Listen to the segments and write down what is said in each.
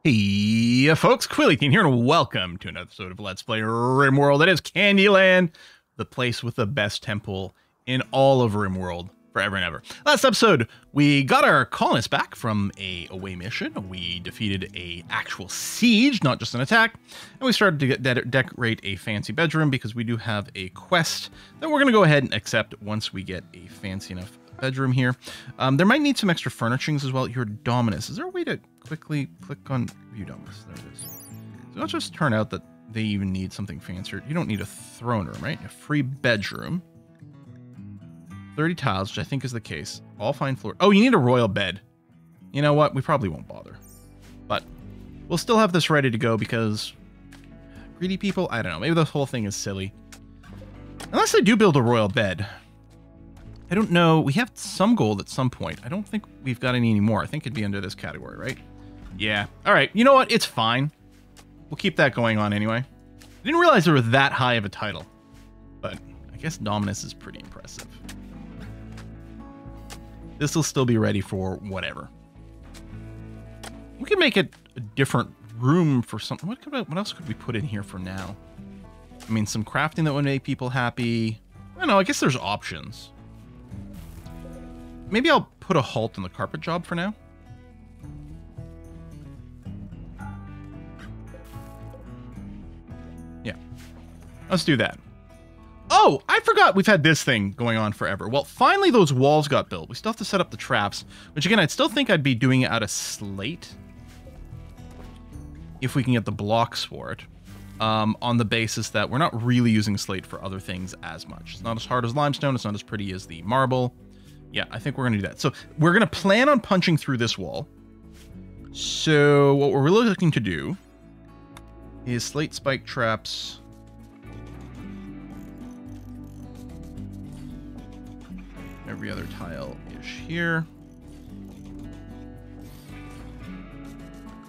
Hey, folks, Quilly here, and welcome to another episode of Let's Play RimWorld. That is Candyland, the place with the best temple in all of RimWorld, forever and ever. Last episode, we got our colonists back from a away mission. We defeated a actual siege, not just an attack, and we started to decorate a fancy bedroom because we do have a quest that we're going to go ahead and accept once we get a fancy enough bedroom here. There might need some extra furnishings as well. Your Dominus. Is there a way to quickly click on View Dominus? There it is. So it'll just turn out that they even need something fancier. You don't need a throne room, right? A free bedroom. 30 tiles, which I think is the case. All fine floor. Oh, you need a royal bed. You know what? We probably won't bother. But we'll still have this ready to go because greedy people, I don't know. Maybe this whole thing is silly. Unless they do build a royal bed. I don't know. We have some gold at some point. I don't think we've got any anymore. I think it'd be under this category, right? Yeah. All right. You know what? It's fine. We'll keep that going on anyway. I didn't realize there was that high of a title. But I guess Dominus is pretty impressive. This will still be ready for whatever. We could make it a different room for something. What else could we put in here for now? I mean, some crafting that would make people happy. I don't know. I guess there's options. Maybe I'll put a halt on the carpet job for now. Yeah. Let's do that. Oh, I forgot we've had this thing going on forever. Well, finally those walls got built. We still have to set up the traps, which again, I'd still think I'd be doing it out of slate. If we can get the blocks for it. On the basis that we're not really using slate for other things as much. It's not as hard as limestone. It's not as pretty as the marble. Yeah, I think we're going to do that. So we're going to plan on punching through this wall. So what we're really looking to do is slate spike traps. Every other tile-ish here.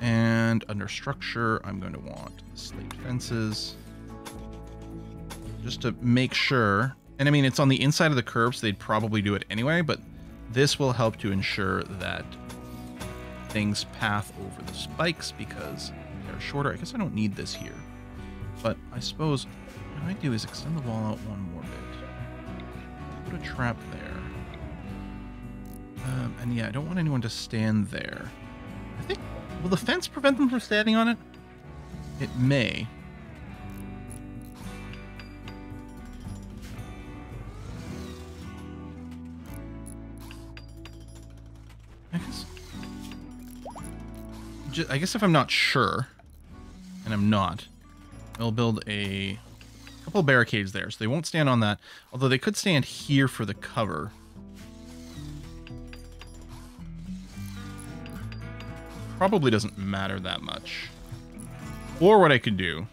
And under structure, I'm going to want slate fences. Just to make sure. And I mean, it's on the inside of the curb, so they'd probably do it anyway, but this will help to ensure that things path over the spikes because they're shorter. I guess I don't need this here. But I suppose what I might do is extend the wall out one more bit. Put a trap there. And yeah, I don't want anyone to stand there. I think, will the fence prevent them from standing on it? It may. I guess if I'm not sure, and I'm not, I'll build a couple barricades there, so they won't stand on that. Although they could stand here for the cover. Probably doesn't matter that much. Or what I could do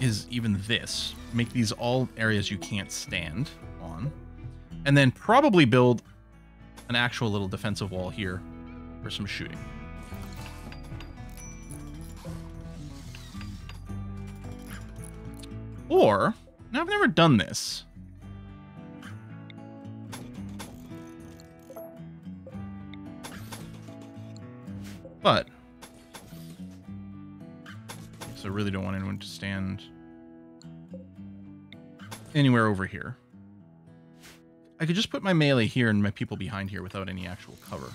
is even this. Make these all areas you can't stand on. And then probably build an actual little defensive wall here for some shooting. Or, now I've never done this. But, so I really don't want anyone to stand anywhere over here. I could just put my melee here and my people behind here without any actual cover.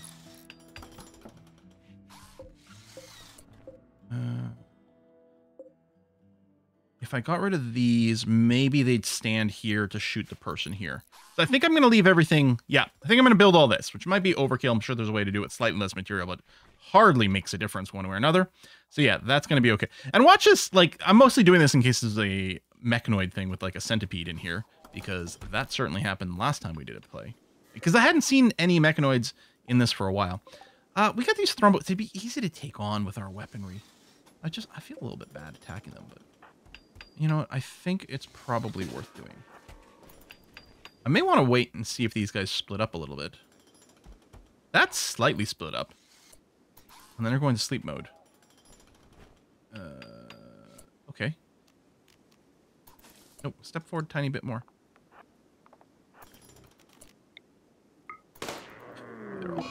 If I got rid of these, maybe they'd stand here to shoot the person here. So I think I'm going to leave everything. Yeah, I think I'm going to build all this, which might be overkill. I'm sure there's a way to do it slightly less material, but hardly makes a difference one way or another. So yeah, that's going to be okay. And watch this. Like, I'm mostly doing this in case there's a mechanoid thing with like a centipede in here, because that certainly happened last time we did a play. Because I hadn't seen any mechanoids in this for a while. We got these thrombos. They'd be easy to take on with our weaponry. I feel a little bit bad attacking them, but you know what? I think it's probably worth doing. I may want to wait and see if these guys split up a little bit. That's slightly split up. And then they're going to sleep mode. Okay. Nope, step forward a tiny bit more.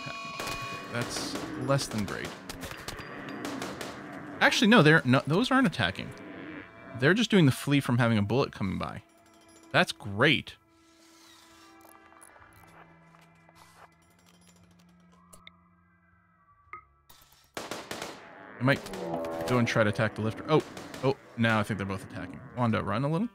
attacking. Okay, that's less than great. Actually, no, those aren't attacking. They're just doing the flee from having a bullet coming by. That's great. I might go and try to attack the lifter. Oh, now I think they're both attacking. Wanda, run a little.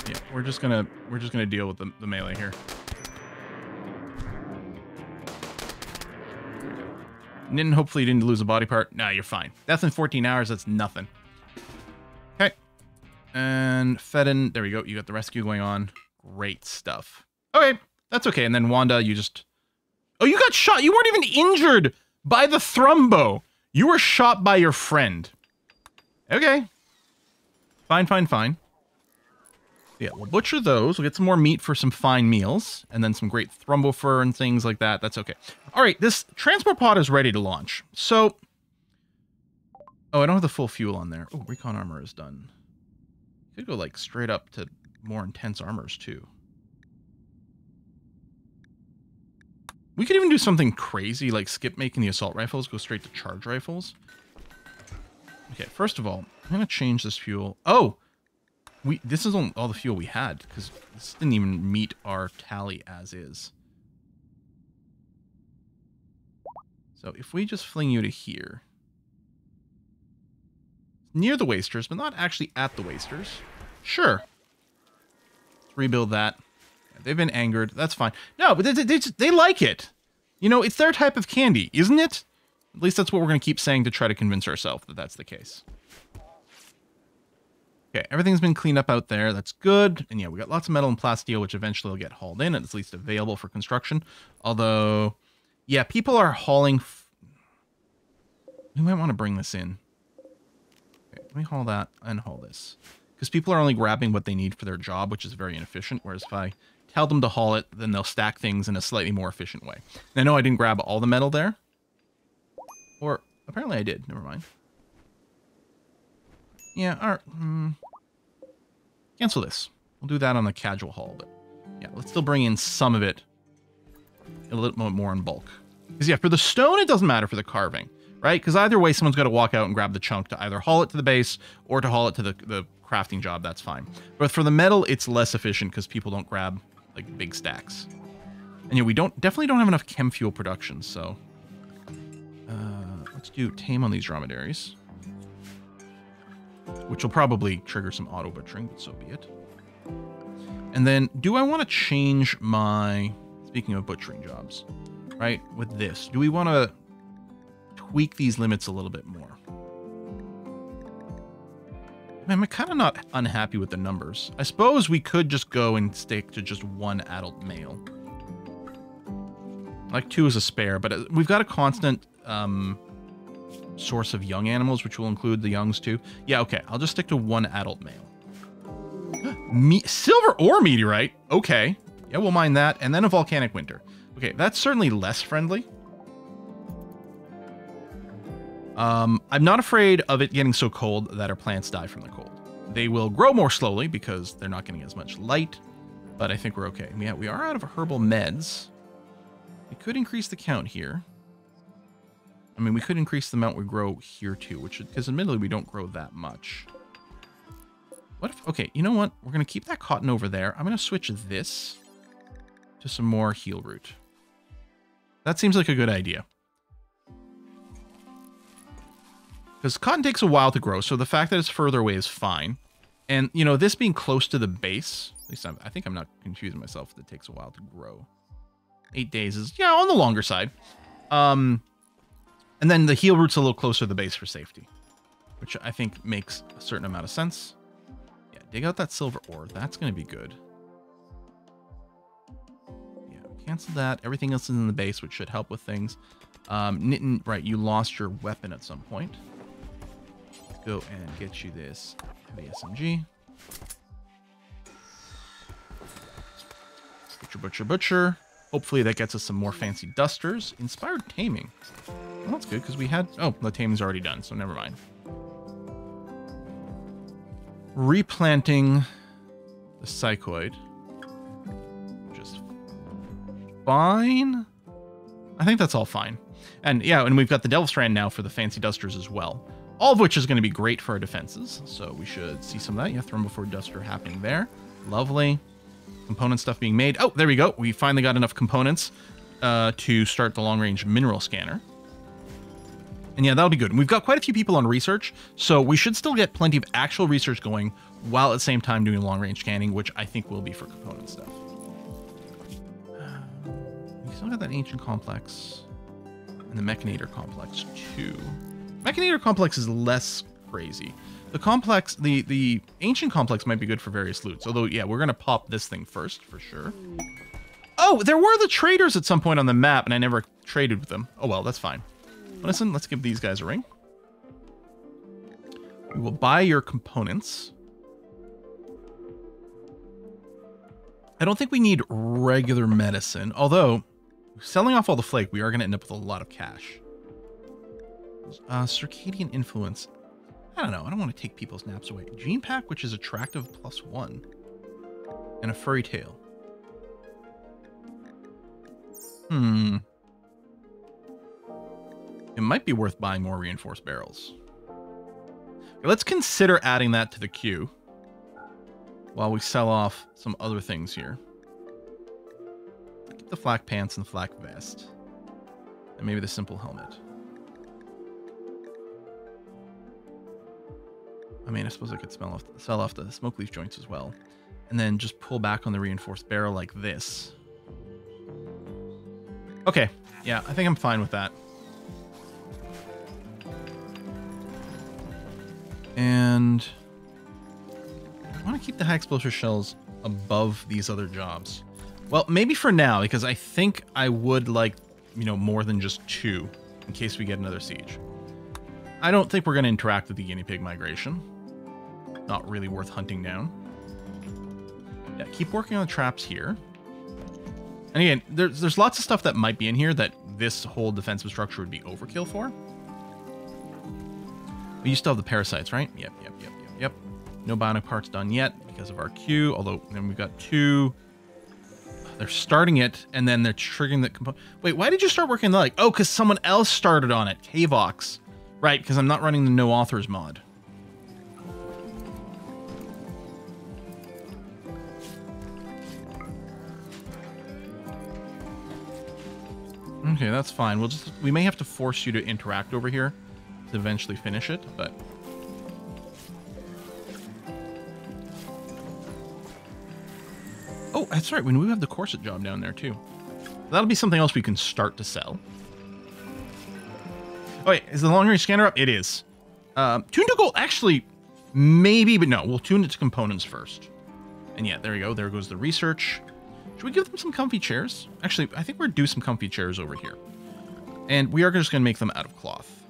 Yeah, we're just gonna deal with the melee here. Hopefully you didn't lose a body part. Nah, you're fine. Death in 14 hours, that's nothing. Okay. And Fedden, there we go. You got the rescue going on. Great stuff. Okay, that's okay. And then Wanda, you just... Oh, you got shot. You weren't even injured by the thrumbo. You were shot by your friend. Okay. Fine. Yeah, we'll butcher those. We'll get some more meat for some fine meals. And then some great thrumbo fur and things like that. That's okay. All right, this transport pod is ready to launch. So... Oh, I don't have the full fuel on there. Oh, recon armor is done. Could go, like, straight up to more intense armors, too. We could even do something crazy, like skip making the assault rifles, go straight to charge rifles. Okay, first of all, I'm going to change this fuel. Oh! This is all the fuel we had, because this didn't even meet our tally as is. So if we just fling you to here. Near the wasters, but not actually at the wasters. Sure. Let's rebuild that. Yeah, they've been angered. That's fine. No, but they like it. You know, it's their type of candy, isn't it? At least that's what we're going to keep saying to try to convince ourselves that that's the case. Okay, everything's been cleaned up out there. That's good. And yeah, we got lots of metal and plasteel, which eventually will get hauled in, at least available for construction. Although, yeah, people are hauling... We might want to bring this in. Okay, let me haul that and haul this. Because people are only grabbing what they need for their job, which is very inefficient. Whereas if I tell them to haul it, then they'll stack things in a slightly more efficient way. And I know I didn't grab all the metal there. Or, apparently I did. Never mind. Yeah, all right. Cancel this. We'll do that on the casual haul, but yeah, let's still bring in some of it a little bit more in bulk. Because yeah, for the stone, it doesn't matter for the carving, right? Because either way, someone's got to walk out and grab the chunk to either haul it to the base or to haul it to the crafting job. That's fine. But for the metal, it's less efficient because people don't grab like big stacks. And yeah, we definitely don't have enough chem fuel production, so let's do tame on these dromedaries. Which will probably trigger some auto butchering, but so be it. And then, do I want to change my... Speaking of butchering jobs, right? With this, do we want to tweak these limits a little bit more? I'm kind of not unhappy with the numbers. I suppose we could just go and stick to just one adult male. Like 2 is a spare, but we've got a constant... source of young animals, which will include the youngs too. Yeah, okay. I'll just stick to 1 adult male. Silver ore meteorite. Okay. Yeah, we'll mine that. And then a volcanic winter. Okay, that's certainly less friendly. I'm not afraid of it getting so cold that our plants die from the cold. They will grow more slowly because they're not getting as much light, but I think we're okay. Yeah, we are out of herbal meds. We could increase the count here. I mean, we could increase the amount we grow here too, because admittedly we don't grow that much. What if, okay, you know what? We're going to keep that cotton over there. I'm going to switch this to some more heel root. That seems like a good idea. Because cotton takes a while to grow, so the fact that it's further away is fine. And, you know, this being close to the base, at least I think I'm not confusing myself that it takes a while to grow. 8 days is, yeah, on the longer side. And then the heel root's a little closer to the base for safety, which I think makes a certain amount of sense. Yeah, dig out that silver ore. That's going to be good. Yeah, cancel that. Everything else is in the base, which should help with things. Knitting, right, you lost your weapon at some point. Let's go and get you this heavy SMG. Butcher, butcher, butcher. Hopefully that gets us some more fancy dusters. Inspired taming. Well, that's good, because we had... Oh, the taming's already done, so never mind. replanting the psychoid. Just fine. I think that's all fine. And yeah, and we've got the Devil Strand now for the fancy dusters as well. All of which is going to be great for our defenses. So we should see some of that. Yeah, Throne Before Duster happening there. Lovely. Component stuff being made. Oh, there we go. We finally got enough components to start the long-range mineral scanner. And yeah, that'll be good. And we've got quite a few people on research, so we should still get plenty of actual research going while at the same time doing long-range scanning, which I think will be for component stuff. We still got that Ancient Complex and the Mechanator Complex too. Mechanator Complex is less crazy. The complex, the Ancient Complex might be good for various loots. Although, yeah, we're going to pop this thing first for sure. Oh, there were the traders at some point on the map, and I never traded with them. Oh, well, that's fine. Listen, let's give these guys a ring. We will buy your components. I don't think we need regular medicine, although selling off all the flake, we are going to end up with a lot of cash. Circadian Influence. I don't know. I don't want to take people's naps away. Gene Pack, which is attractive +1. And a furry tail. It might be worth buying more reinforced barrels. Okay, let's consider adding that to the queue while we sell off some other things here. Keep the flak pants and the flak vest. And maybe the simple helmet. I mean, I suppose I could sell off the smoke leaf joints as well. And then just pull back on the reinforced barrel like this. Okay, yeah, I think I'm fine with that. And I want to keep the high explosive shells above these other jobs. Well, maybe for now, because I think I would like, you know, more than just 2 in case we get another siege. I don't think we're going to interact with the guinea pig migration. Not really worth hunting down. Yeah, keep working on the traps here. And again, there's lots of stuff that might be in here that this whole defensive structure would be overkill for. But you still have the parasites, right? Yep. No bionic parts done yet because of our queue. Although then we've got 2. They're starting it and then they're triggering the component. Wait, why did you start working on the like? Oh, because someone else started on it. Kavox. Right, because I'm not running the no authors mod. Okay, that's fine. We may have to force you to interact over here to eventually finish it, but oh, that's right. We have the corset job down there too. That'll be something else we can start to sell. Oh wait, is the long range scanner up? It is. Tune to gold, actually, maybe, but no, we'll tune it to components first. And yeah, there you go. There goes the research. Should we give them some comfy chairs? Actually, I think we're due some comfy chairs over here. And we are just going to make them out of cloth.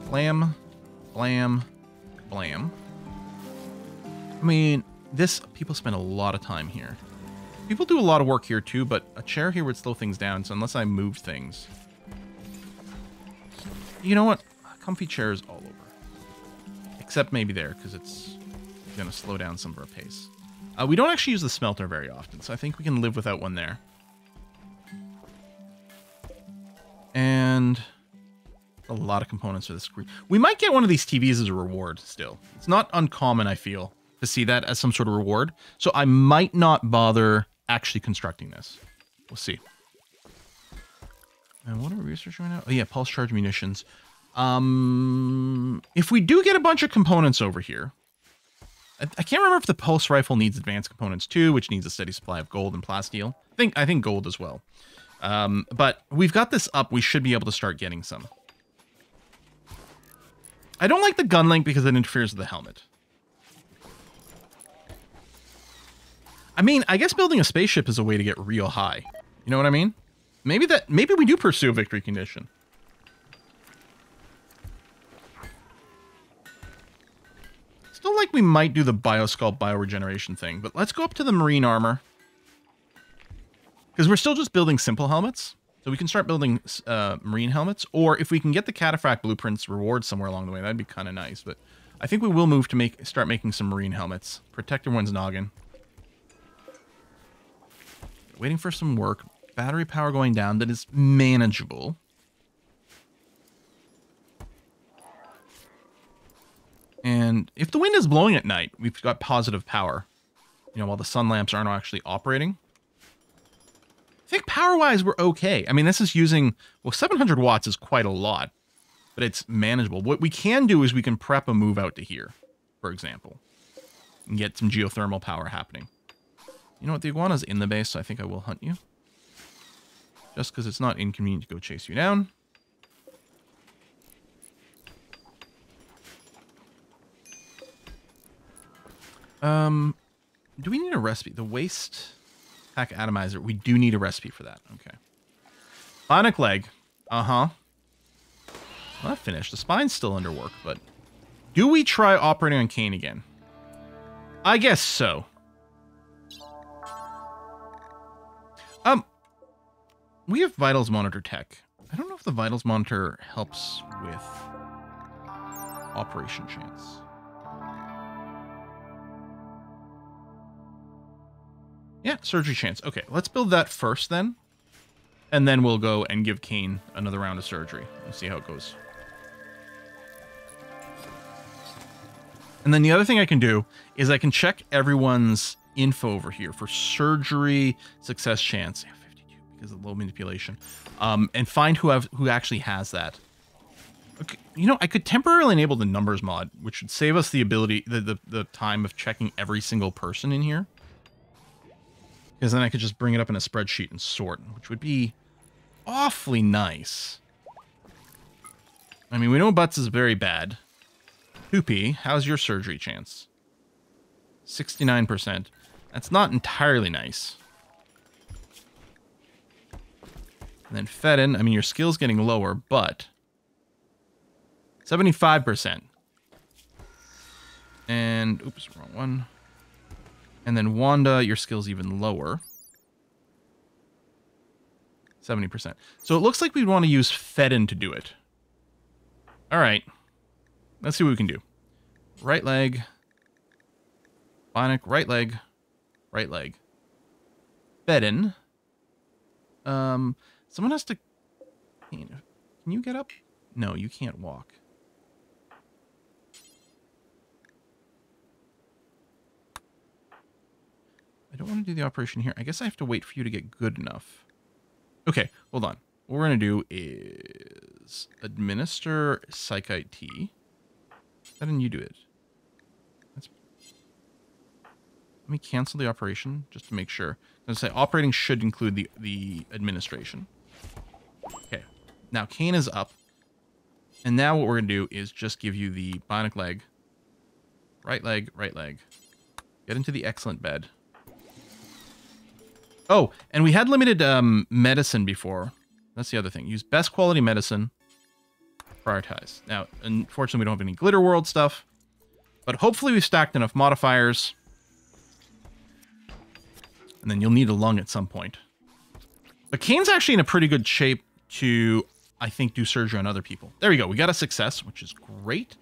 Blam, blam, blam. I mean, people spend a lot of time here. People do a lot of work here too, but a chair here would slow things down, so unless I move things. You know what? Comfy chairs all over. Except maybe there, because it's going to slow down some of our pace. We don't actually use the smelter very often, so I think we can live without one there. And a lot of components for the screen. We might get one of these TVs as a reward still. It's not uncommon, I feel, to see that as some sort of reward. So I might not bother actually constructing this. We'll see. And what are we researching right now? Oh yeah, pulse charge munitions. If we do get a bunch of components over here, I can't remember if the pulse rifle needs advanced components too, which needs a steady supply of gold and plasteel. I think gold as well. But we've got this up. We should be able to start getting some. I don't like the gun link because it interferes with the helmet. I mean, I guess building a spaceship is a way to get real high. You know what I mean? Maybe we do pursue a victory condition. Still like we might do the Biosculpt bioregeneration thing, but let's go up to the marine armor. Because we're still just building simple helmets. So we can start building marine helmets. Or if we can get the Cataphract blueprints reward somewhere along the way, that'd be kind of nice. But I think we will move to start making some marine helmets. Protect everyone's noggin. Waiting for some work. Battery power going down. That is manageable. And if the wind is blowing at night, we've got positive power. You know, while the sun lamps aren't actually operating. I think power-wise, we're okay. I mean, this is using... Well, 700 watts is quite a lot. But it's manageable. What we can do is we can prep a move out to here, for example. And get some geothermal power happening. You know what? The iguana's in the base, so I think I will hunt you. Just because it's not inconvenient to go chase you down. Do we need a recipe? The waste pack atomizer. We do need a recipe for that. Okay. Bionic leg. Uh-huh. Not finished. The spine's still under work, but... Do we try operating on Kane again? I guess so. We have Vitals Monitor tech. I don't know if the Vitals Monitor helps with operation chance. Yeah, surgery chance. Okay, let's build that first then. And then we'll go and give Kane another round of surgery. We'll see how it goes. And then the other thing I can do is I can check everyone's info over here for surgery success chance. Yeah, 52 because of low manipulation. And find who actually has that. Okay, you know, I could temporarily enable the numbers mod, which would save us the ability, the time of checking every single person in here. Because then I could just bring it up in a spreadsheet and sort, which would be awfully nice. I mean, we know Butts is very bad. Poopy, how's your surgery chance? 69%. That's not entirely nice. And then Fedden, I mean, your skill's getting lower, but 75%. And, oops, wrong one. And then Wanda, your skill's even lower. 70%. So it looks like we'd want to use Fedden to do it. All right. Let's see what we can do. Right leg. Bionic, right leg. Right leg. Fedden. Someone has to... Can you get up? No, you can't walk. I don't want to do the operation here. I guess I have to wait for you to get good enough. Okay, hold on. What we're going to do is administer Psychite T. Why didn't you do it? Let me cancel the operation just to make sure. I'm going to say operating should include the administration. Okay, now Kane is up. And now what we're going to do is just give you the bionic leg. Right leg, right leg. Get into the excellent bed. Oh, and we had limited medicine before. That's the other thing. Use best quality medicine. Prioritize. Now, unfortunately, we don't have any Glitter World stuff. But hopefully we've stacked enough modifiers. And then you'll need a lung at some point. But Kane's actually in a pretty good shape to, I think, do surgery on other people. There we go. We got a success, which is great.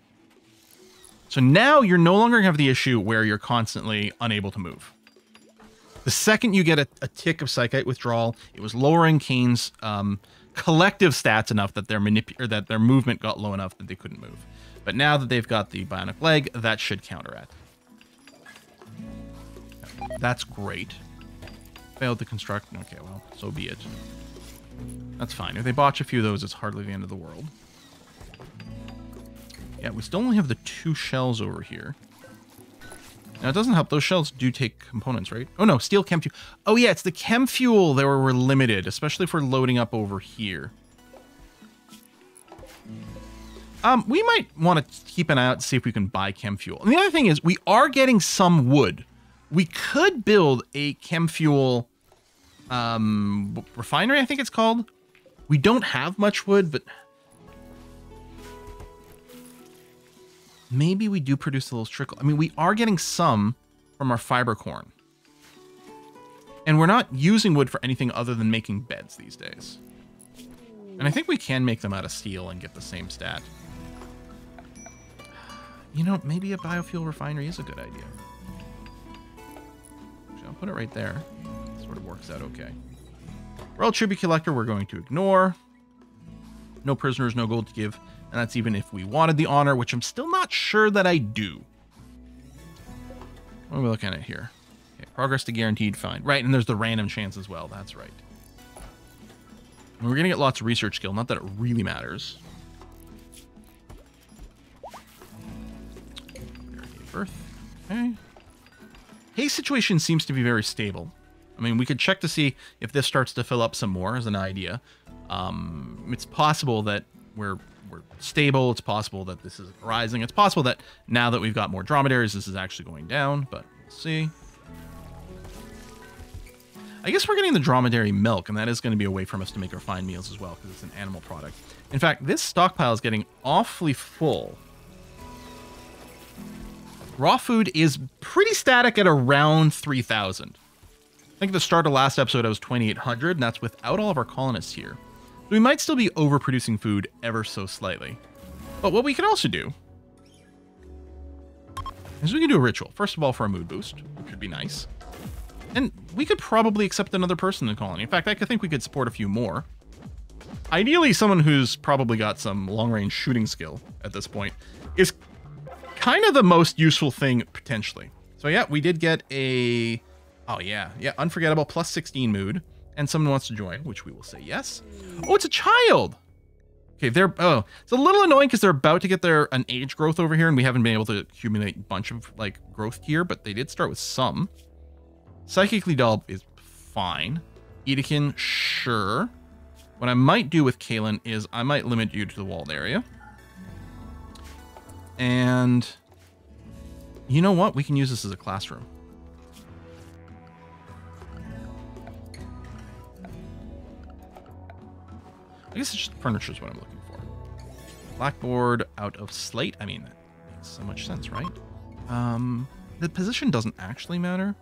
So now you're no longer going to have the issue where you're constantly unable to move. The second you get a tick of Psychite withdrawal, it was lowering Kane's collective stats enough that their movement got low enough that they couldn't move. But now that they've got the bionic leg, that should counteract. That's great. Failed to construct. Okay, well, so be it. That's fine. If they botch a few of those, it's hardly the end of the world. Yeah, we still only have the 2 shells over here. Now, it doesn't help. Those shells do take components, right? Oh, no. Steel chem fuel. Oh, yeah. It's the chem fuel that we're limited, especially if we're loading up over here. We might want to keep an eye out to see if we can buy chem fuel. And the other thing is, we are getting some wood. We could build a chem fuel refinery, I think it's called. We don't have much wood, but... maybe we do produce a little trickle. I mean, we are getting some from our fiber corn. And we're not using wood for anything other than making beds these days. And I think we can make them out of steel and get the same stat. You know, maybe a biofuel refinery is a good idea. Actually, I'll put it right there. Sort of works out okay. Royal Tribute Collector, we're going to ignore. No prisoners, no gold to give. And that's even if we wanted the honor, which I'm still not sure that I do. What are we looking at here? Okay, progress to guaranteed, fine. Right, and there's the random chance as well. That's right. And we're going to get lots of research skill. Not that it really matters. Birth. Okay. Haze situation seems to be very stable. I mean, we could check to see if this starts to fill up some more as an idea. It's possible that we're stable. It's possible that this is rising. It's possible that now that we've got more dromedaries, this is actually going down, but we'll see. I guess we're getting the dromedary milk, and that is going to be a way for us to make our fine meals as well, because it's an animal product. In fact, this stockpile is getting awfully full. Raw food is pretty static at around 3,000. I think at the start of last episode, I was 2,800, and that's without all of our colonists here. We might still be overproducing food ever so slightly. But what we can also do is we can do a ritual. First of all, for a mood boost, which would be nice. And we could probably accept another person in the colony. In fact, I think we could support a few more. Ideally, someone who's probably got some long-range shooting skill at this point is kind of the most useful thing, potentially. So yeah, we did get a... Oh, yeah. Yeah, unforgettable, plus 16 mood. And someone wants to join, which we will say yes. Oh, it's a child! Okay, they're... Oh, it's a little annoying because they're about to get an age growth over here, and we haven't been able to accumulate a bunch of, like, growth here, but they did start with some. Psychically dull is fine. Edekin, sure. What I might do with Kalen is I might limit you to the walled area. And you know what? We can use this as a classroom. I guess it's just furniture is what I'm looking for. Blackboard out of slate. I mean, that makes so much sense, right? The position doesn't actually matter.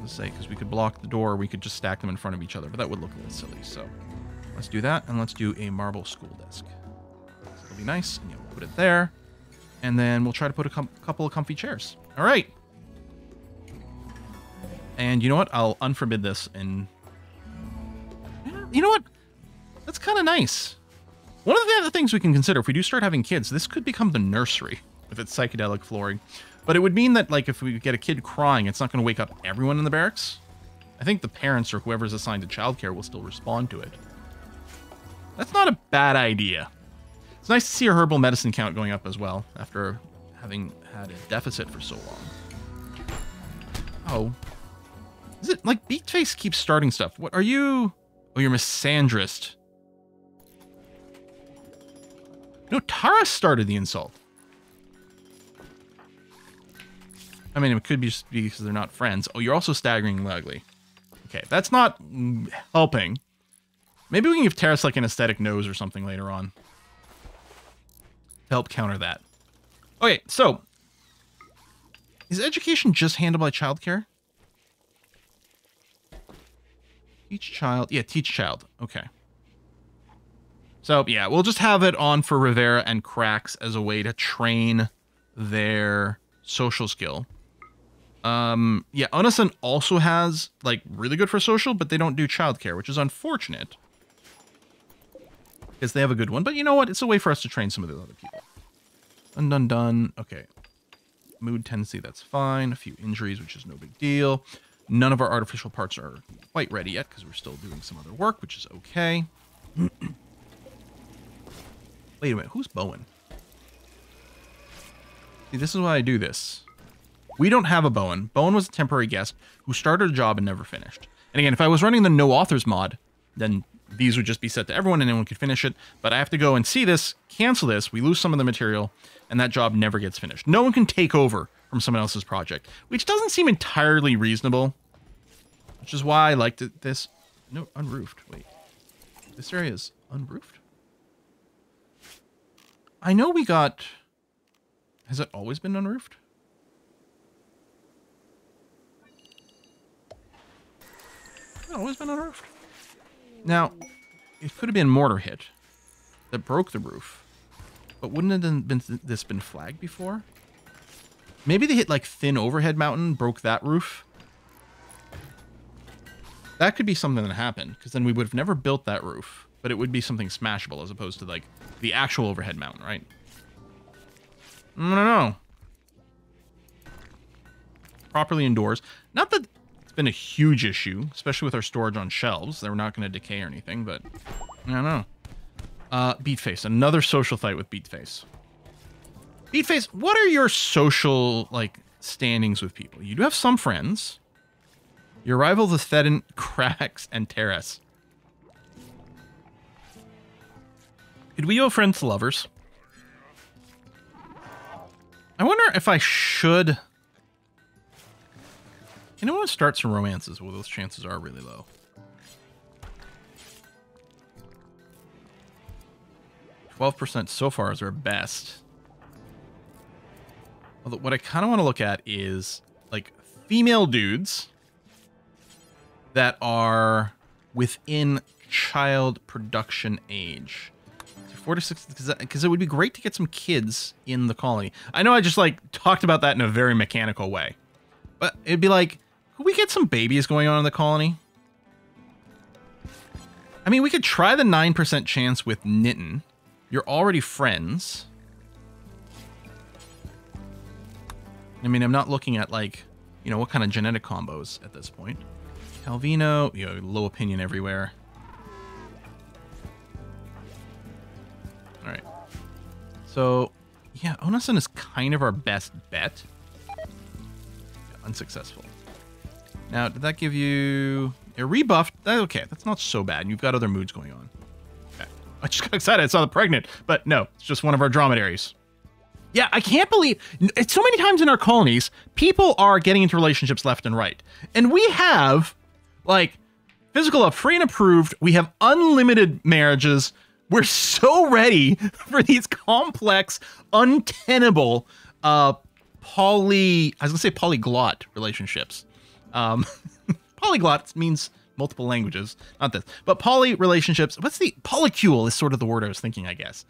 Let's say, because we could block the door, we could just stack them in front of each other, but that would look a little silly. So let's do that, and let's do a marble school desk. It'll be nice, and yeah, we'll put it there. And then we'll try to put a couple of comfy chairs. All right. And you know what? I'll unforbid this, and you know what? That's kind of nice. One of the other things we can consider, if we do start having kids, this could become the nursery with its psychedelic flooring. But it would mean that, like, if we get a kid crying, it's not going to wake up everyone in the barracks. I think the parents or whoever's assigned to childcare will still respond to it. That's not a bad idea. It's nice to see our herbal medicine count going up as well, after having had a deficit for so long. Oh. Is it, like, Beakface keeps starting stuff. What are you? Oh, you're misandrist. No, Tara started the insult. I mean, it could be just because they're not friends. Oh, you're also staggeringly ugly. Okay, that's not helping. Maybe we can give Terrace like an aesthetic nose or something later on. To help counter that. Okay, so. Is education just handled by childcare? Teach child. Yeah, teach child. Okay. So, yeah, we'll just have it on for Rivera and Cracks as a way to train their social skill. Yeah, Unasan also has, like, really good for social, but they don't do childcare, which is unfortunate. Because they have a good one. But you know what? It's a way for us to train some of the other people. Done. Okay. Mood tendency, that's fine. A few injuries, which is no big deal. None of our artificial parts are quite ready yet, because we're still doing some other work, which is okay. Wait a minute, who's Bowen? See, this is why I do this. We don't have a Bowen. Bowen was a temporary guest who started a job and never finished. And again, if I was running the no authors mod, then these would just be set to everyone and anyone could finish it. But I have to go and see this, cancel this, we lose some of the material, and that job never gets finished. No one can take over from someone else's project, which doesn't seem entirely reasonable. Which is why I liked it. This... No, unroofed. Wait. This area is unroofed? I know we got... Has it always been unroofed? Always been unroofed. Now, it could have been mortar hit that broke the roof. But wouldn't it have been flagged before? Maybe they hit like thin overhead mountain, broke that roof. That could be something that happened, because then we would have never built that roof, but it would be something smashable as opposed to like the actual overhead mountain, right? I don't know. Properly indoors. Not that it's been a huge issue, especially with our storage on shelves. They're not going to decay or anything, but I don't know. Beatface. Another social fight with Beatface. Beatface, what are your social, like, standings with people? You do have some friends. Your rivals are Thedon, Krax, and Terrace. Could we go friends to lovers? I wonder if I should... You know, I want to start some romances. Well, those chances are really low. %12% so far is our best. Although what I kind of want to look at is like female dudes that are within child production age. So 4 to 6, because it would be great to get some kids in the colony. I know I just like talked about that in a very mechanical way, but it'd be like, could we get some babies going on in the colony? I mean, we could try the 9% chance with Nitten. You're already friends. I mean, I'm not looking at, like, you know, what kind of genetic combos at this point. Calvino, you know, low opinion everywhere. All right. So, yeah, Onasan is kind of our best bet. Yeah, unsuccessful. Now, did that give you a rebuffed? Okay, that's not so bad. You've got other moods going on. Okay. I just got excited. I saw the pregnant, but no, it's just one of our dromedaries. Yeah, I can't believe it's so many times in our colonies, people are getting into relationships left and right. And we have, like, physical love free and approved. We have unlimited marriages. We're so ready for these complex, untenable, polyglot relationships. Polyglot means multiple languages, not this, but poly relationships. What's the polycule is sort of the word I was thinking, I guess.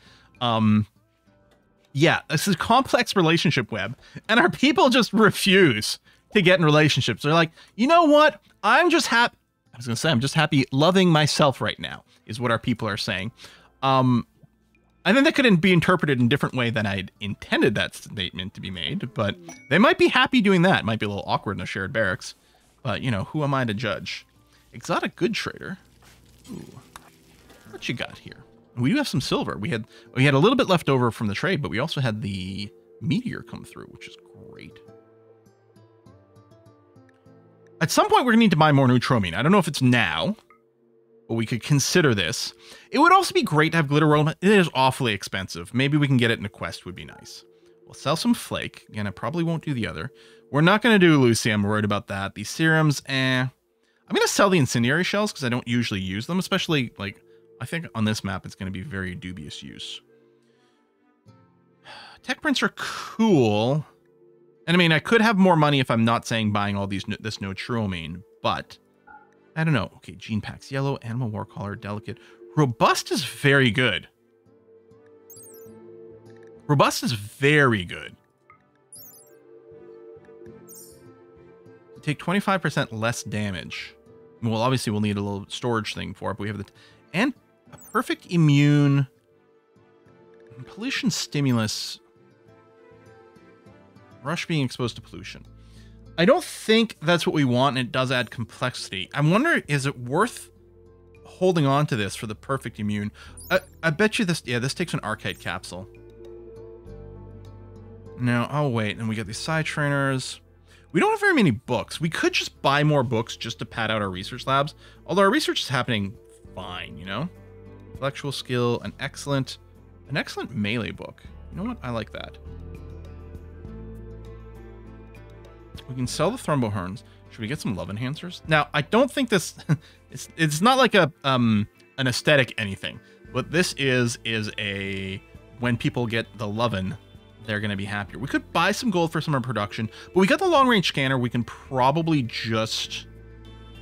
Yeah, this is a complex relationship web, and our people just refuse to get in relationships. They're like, you know what? I'm just happy. I was going to say, I'm just happy loving myself right now, is what our people are saying. I think that could be interpreted in a different way than I'd intended that statement to be made, but they might be happy doing that. It might be a little awkward in a shared barracks, but, you know, who am I to judge? Exotic good trader. Ooh. What you got here? We do have some silver. We had a little bit left over from the trade, but we also had the meteor come through, which is great. At some point, we're going to need to buy more neutromine. I don't know if it's now, but we could consider this. It would also be great to have glitter world. It is awfully expensive. Maybe we can get it in a quest would be nice. We'll sell some flake. Again, I probably won't do the other. We're not going to do Lucy. I'm worried about that. These serums, I'm going to sell the incendiary shells because I don't usually use them, especially, like, I think on this map, it's going to be very dubious use. Tech prints are cool. And I mean, I could have more money if I'm not saying buying all these this neutromine, but I don't know. Okay, gene packs, yellow, animal war collar, delicate. Robust is very good. Robust is very good. Take 25% less damage. Well, obviously we'll need a little storage thing for it, but we have the... And a perfect immune pollution stimulus. Rush being exposed to pollution. I don't think that's what we want, and it does add complexity. I wonder, is it worth holding on to this for the perfect immune? I bet you this, yeah, this takes an archite capsule. No, oh wait, and we got these side trainers. We don't have very many books. We could just buy more books just to pad out our research labs. Although our research is happening fine, you know? Intellectual skill, an excellent melee book. You know what? I like that. We can sell the thrombohorns. Should we get some love enhancers? Now, I don't think this... it's not like a an aesthetic anything. What this is a... When people get the lovin', they're going to be happier. We could buy some gold for some of our production, but we got the long-range scanner. We can probably just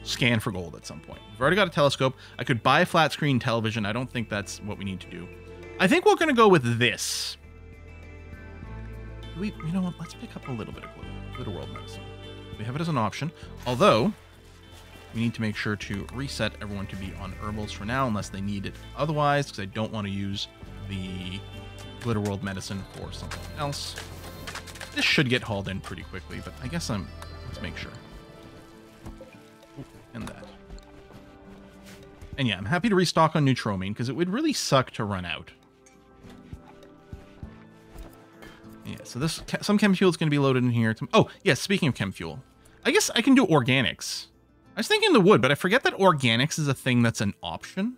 scan for gold at some point. We've already got a telescope. I could buy a flat-screen television. I don't think that's what we need to do. I think we're going to go with this. You know what? Let's pick up a little bit of glitter world medicine. We have it as an option, although we need to make sure to reset everyone to be on herbals for now, unless they need it otherwise, because I don't want to use the glitter world medicine for something else. This should get hauled in pretty quickly, but I guess let's make sure. Ooh, and that. And yeah, I'm happy to restock on Neutromine, because it would really suck to run out. Yeah, so some chem fuel is going to be loaded in here. Oh, yeah, speaking of chem fuel, I guess I can do organics. I was thinking the wood, but I forget that organics is a thing that's an option.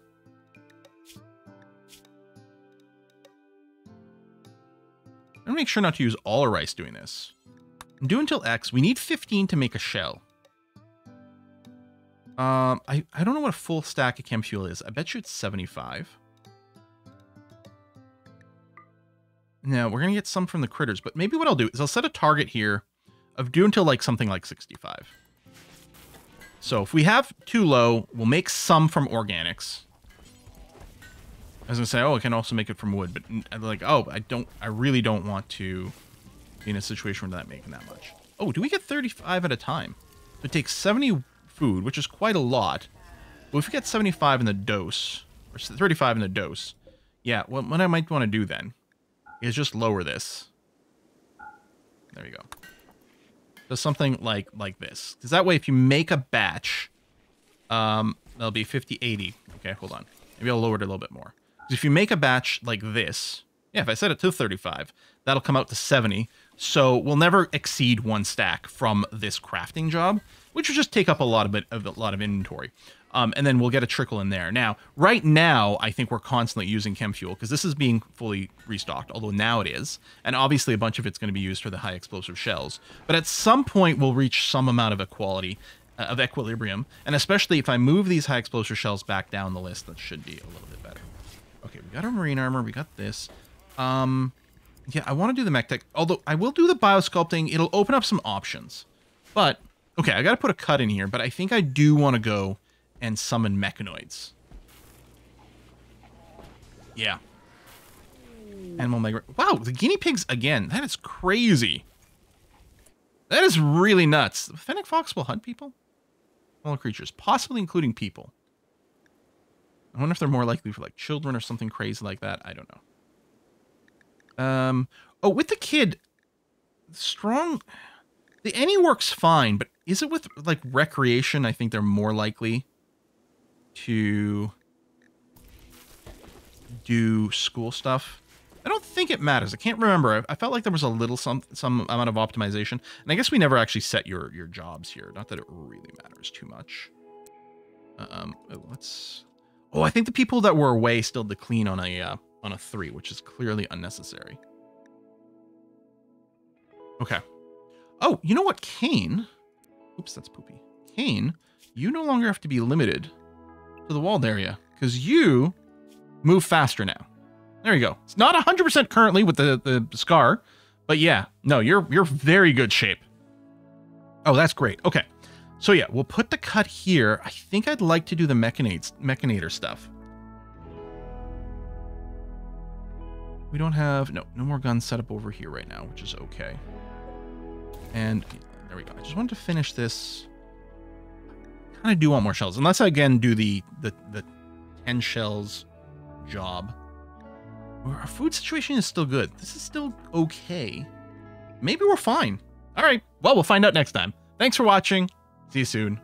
I'm going to make sure not to use all our rice doing this. And do until X. We need 15 to make a shell. I don't know what a full stack of chem fuel is. I bet you it's 75. Now, we're going to get some from the critters, but maybe what I'll do is I'll set a target here of do until like something like 65. So if we have too low, we'll make some from organics. I was going to say, oh, I can also make it from wood, but I'm like, oh, I really don't want to be in a situation where I'm not making that much. Oh, do we get 35 at a time? It takes 70 food, which is quite a lot. But if we get 75 in the dose, or 35 in the dose, yeah, well, what I might want to do then is just lower this. There you go. So something like this. Because that way, if you make a batch, that'll be 50, 80. Okay, hold on. Maybe I'll lower it a little bit more. Because if you make a batch like this, yeah, if I set it to 35, that'll come out to 70. So we'll never exceed one stack from this crafting job, which will just take up a lot of inventory. And then we'll get a trickle in there. Now, right now, I think we're constantly using chem fuel because this is being fully restocked, although now it is. And obviously, a bunch of it's going to be used for the high explosive shells. But at some point, we'll reach some amount of equilibrium. And especially if I move these high explosive shells back down the list, that should be a little bit better. Okay, we got our marine armor. We got this. Yeah, I want to do the mech tech, although I will do the biosculpting. It'll open up some options. But, okay, I got to put a cut in here, but I think I do want to go and summon mechanoids. Yeah. Animal migrant. Wow, the guinea pigs again. That is crazy. That is really nuts. The fennec fox will hunt people? All creatures, possibly including people. I wonder if they're more likely for like children or something crazy like that. I don't know. Oh, with the kid, strong. The any works fine, but is it with like recreation? I think they're more likely to do school stuff. I don't think it matters. I can't remember. I felt like there was a little some amount of optimization, and I guess we never actually set your jobs here. Not that it really matters too much. Let's. Oh, I think the people that were away still to clean on a 3, which is clearly unnecessary. Okay. Oh, you know what, Kane? Oops, that's poopy. Kane, you no longer have to be limited to the walled area because you move faster now. There you go. It's not 100% currently with the scar, but yeah, no, you're very good shape. Oh, that's great. Okay. So yeah, we'll put the cut here. I think I'd like to do the mechanator stuff. We don't have, no more guns set up over here right now, which is okay. And there we go. I just wanted to finish this. I kind of do want more shells, unless I again do the 10 shells job. Our food situation is still good. This is still okay. Maybe we're fine. All right. Well, we'll find out next time. Thanks for watching. See you soon.